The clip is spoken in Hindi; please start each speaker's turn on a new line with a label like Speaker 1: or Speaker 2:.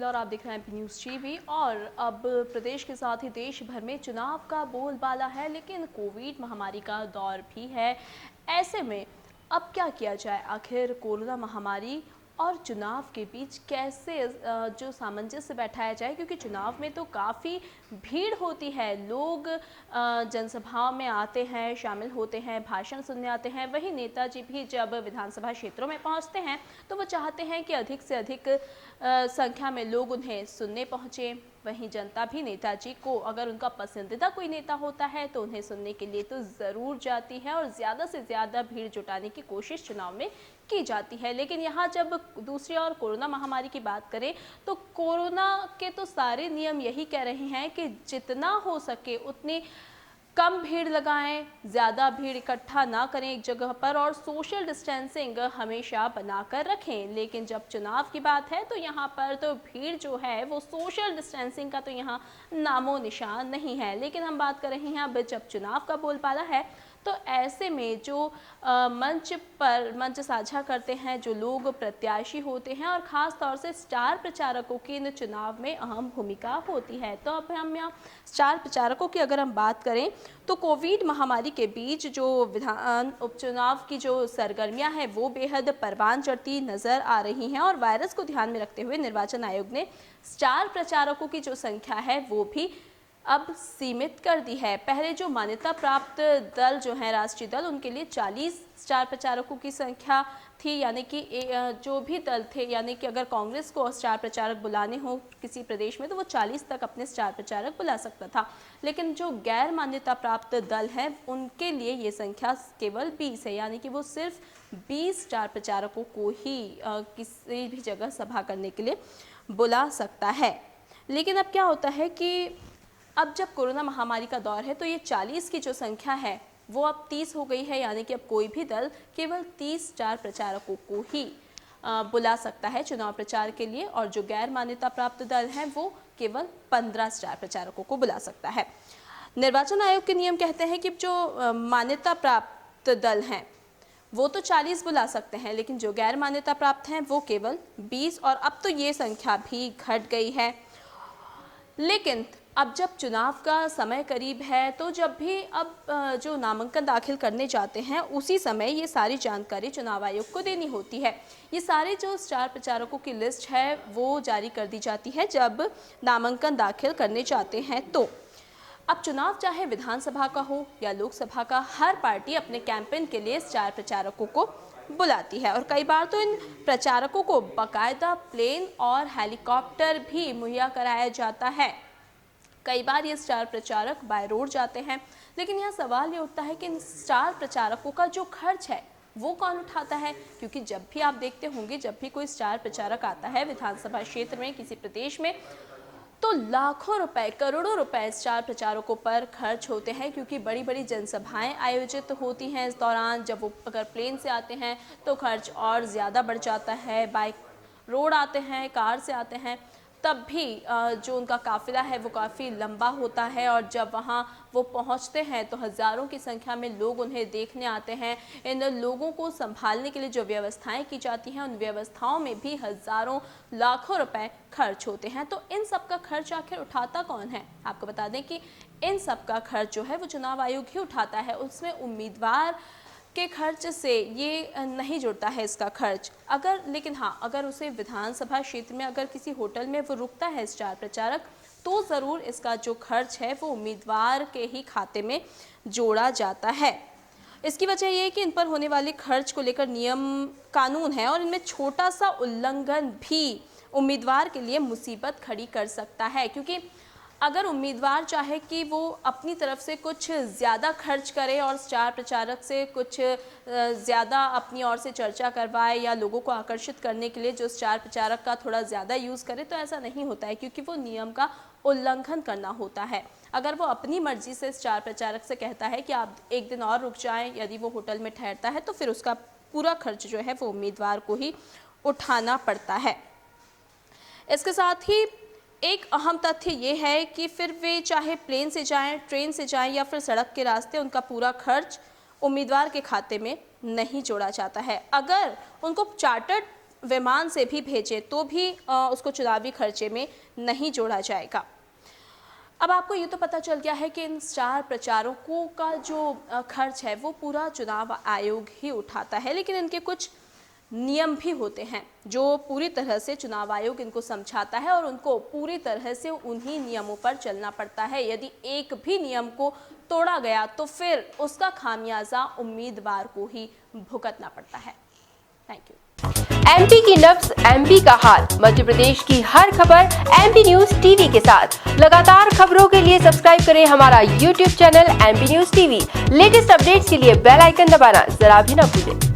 Speaker 1: और आप देख रहे हैं एमपी न्यूज़ टीवी। और अब प्रदेश के साथ ही देश भर में चुनाव का बोलबाला है, लेकिन कोविड महामारी का दौर भी है। ऐसे में अब क्या किया जाए? आखिर कोरोना महामारी और चुनाव के बीच कैसे जो सामंजस्य बैठाया जाए, क्योंकि चुनाव में तो काफ़ी भीड़ होती है। लोग जनसभाओं में आते हैं, शामिल होते हैं, भाषण सुनने आते हैं। वहीं नेताजी भी जब विधानसभा क्षेत्रों में पहुंचते हैं तो वो चाहते हैं कि अधिक से अधिक संख्या में लोग उन्हें सुनने पहुंचे। वहीं जनता भी नेताजी को, अगर उनका पसंदीदा कोई नेता होता है तो उन्हें सुनने के लिए तो ज़रूर जाती है और ज़्यादा से ज़्यादा भीड़ जुटाने की कोशिश चुनाव में की जाती है। लेकिन यहाँ जब दूसरी ओर कोरोना महामारी की बात करें तो कोरोना के तो सारे नियम यही कह रहे हैं कि जितना हो सके उतनी कम भीड़ लगाएं, ज़्यादा भीड़ इकट्ठा ना करें एक जगह पर और सोशल डिस्टेंसिंग हमेशा बनाकर रखें। लेकिन जब चुनाव की बात है तो यहाँ पर तो भीड़ जो है वो सोशल डिस्टेंसिंग का तो यहाँ नामो निशान नहीं है। लेकिन हम बात कर रहे हैं अब जब चुनाव का बोलबाला है तो ऐसे में जो मंच साझा करते हैं जो लोग प्रत्याशी होते हैं और ख़ास तौर से स्टार प्रचारकों की इन चुनाव में अहम भूमिका होती है। तो अब हम यहाँ स्टार प्रचारकों की अगर हम बात करें तो कोविड महामारी के बीच जो विधान उपचुनाव की जो सरगर्मियां हैं वो बेहद परवान चढ़ती नज़र आ रही हैं। और वायरस को ध्यान में रखते हुए निर्वाचन आयोग ने स्टार प्रचारकों की जो संख्या है वो भी अब सीमित कर दी है। पहले जो मान्यता प्राप्त दल जो है राष्ट्रीय दल, उनके लिए 40 स्टार प्रचारकों की संख्या थी, यानी कि जो भी दल थे, यानी कि अगर कांग्रेस को स्टार प्रचारक बुलाने हो किसी प्रदेश में तो वो 40 तक अपने स्टार प्रचारक बुला सकता था। लेकिन जो गैर मान्यता प्राप्त दल हैं उनके लिए ये संख्या केवल 20 है, यानी कि वो सिर्फ 20 स्टार प्रचारकों को ही किसी भी जगह सभा करने के लिए बुला सकता है। लेकिन अब क्या होता है कि अब जब कोरोना महामारी का दौर है तो ये 40 की जो संख्या है वो अब 30 हो गई है, यानी कि अब कोई भी दल केवल 30 स्टार प्रचारकों को ही बुला सकता है चुनाव प्रचार के लिए। और जो गैर मान्यता प्राप्त दल हैं वो केवल 15 स्टार प्रचारकों को बुला सकता है। निर्वाचन आयोग के नियम कहते हैं कि जो मान्यता प्राप्त दल हैं वो तो 40 बुला सकते हैं, लेकिन जो गैर मान्यता प्राप्त हैं वो केवल 20। और अब तो ये संख्या भी घट गई है। लेकिन अब जब चुनाव का समय करीब है तो जब भी अब जो नामांकन दाखिल करने जाते हैं उसी समय ये सारी जानकारी चुनाव आयोग को देनी होती है। ये सारे जो स्टार प्रचारकों की लिस्ट है वो जारी कर दी जाती है जब नामांकन दाखिल करने जाते हैं। तो अब चुनाव चाहे विधानसभा का हो या लोकसभा का, हर पार्टी अपने कैंपेन के लिए स्टार प्रचारकों को बुलाती है। और कई बार तो इन प्रचारकों को बाकायदा प्लेन और हेलीकॉप्टर भी मुहैया कराया जाता है। कई बार ये स्टार प्रचारक बाय रोड जाते हैं। लेकिन यहाँ सवाल ये उठता है कि इन स्टार प्रचारकों का जो खर्च है वो कौन उठाता है? क्योंकि जब भी आप देखते होंगे, जब भी कोई स्टार प्रचारक आता है विधानसभा क्षेत्र में किसी प्रदेश में, तो लाखों रुपए, करोड़ों रुपए स्टार प्रचारकों पर खर्च होते हैं, क्योंकि बड़ी बड़ी जनसभाएं आयोजित होती हैं इस दौरान। जब वो अगर प्लेन से आते हैं तो खर्च और ज़्यादा बढ़ जाता है, बाइक रोड आते हैं, कार से आते हैं तब भी जो उनका काफ़िला है वो काफ़ी लंबा होता है। और जब वहाँ वो पहुँचते हैं तो हज़ारों की संख्या में लोग उन्हें देखने आते हैं। इन लोगों को संभालने के लिए जो व्यवस्थाएं की जाती हैं उन व्यवस्थाओं में भी हज़ारों लाखों रुपए खर्च होते हैं। तो इन सब का खर्च आखिर उठाता कौन है? आपको बता दें कि इन सब का खर्च जो है वो चुनाव आयोग ही उठाता है। उसमें उम्मीदवार के खर्च से ये नहीं जुड़ता है इसका खर्च। लेकिन हाँ, अगर उसे विधानसभा क्षेत्र में अगर किसी होटल में वो रुकता है स्टार प्रचारक तो ज़रूर इसका जो खर्च है वो उम्मीदवार के ही खाते में जोड़ा जाता है। इसकी वजह ये है कि इन पर होने वाले खर्च को लेकर नियम कानून है और इनमें छोटा सा उल्लंघन भी उम्मीदवार के लिए मुसीबत खड़ी कर सकता है। क्योंकि अगर उम्मीदवार चाहे कि वो अपनी तरफ से कुछ ज़्यादा खर्च करे और स्टार प्रचारक से कुछ ज़्यादा अपनी ओर से चर्चा करवाए या लोगों को आकर्षित करने के लिए जो स्टार प्रचारक का थोड़ा ज़्यादा यूज़ करे, तो ऐसा नहीं होता है, क्योंकि वो नियम का उल्लंघन करना होता है। अगर वो अपनी मर्जी से स्टार प्रचारक से कहता है कि आप एक दिन और रुक जाएं, यदि वो होटल में ठहरता है तो फिर उसका पूरा खर्च जो है वो उम्मीदवार को ही उठाना पड़ता है। इसके साथ ही एक अहम तथ्य ये है कि फिर वे चाहे प्लेन से जाएं, ट्रेन से जाएं या फिर सड़क के रास्ते, उनका पूरा खर्च उम्मीदवार के खाते में नहीं जोड़ा जाता है। अगर उनको चार्टर्ड विमान से भी भेजें तो भी उसको चुनावी खर्चे में नहीं जोड़ा जाएगा। अब आपको ये तो पता चल गया है कि इन स्टार प्रचारकों का जो खर्च है वो पूरा चुनाव आयोग ही उठाता है, लेकिन इनके कुछ नियम भी होते हैं जो पूरी तरह से चुनाव आयोग इनको समझाता है और उनको पूरी तरह से उन्हीं नियमों पर चलना पड़ता है। यदि एक भी नियम को तोड़ा गया तो फिर उसका खामियाजा उम्मीदवार को ही भुगतना पड़ता है। Thank you.
Speaker 2: एमपी की नब्ज, एमपी का हाल, मध्य प्रदेश की हर खबर एमपी न्यूज टीवी के साथ। लगातार खबरों के लिए सब्सक्राइब करें हमारा YouTube channel MP news TV. Latest updates के लिए बेल आइकन दबाना जरा भी न भूलें।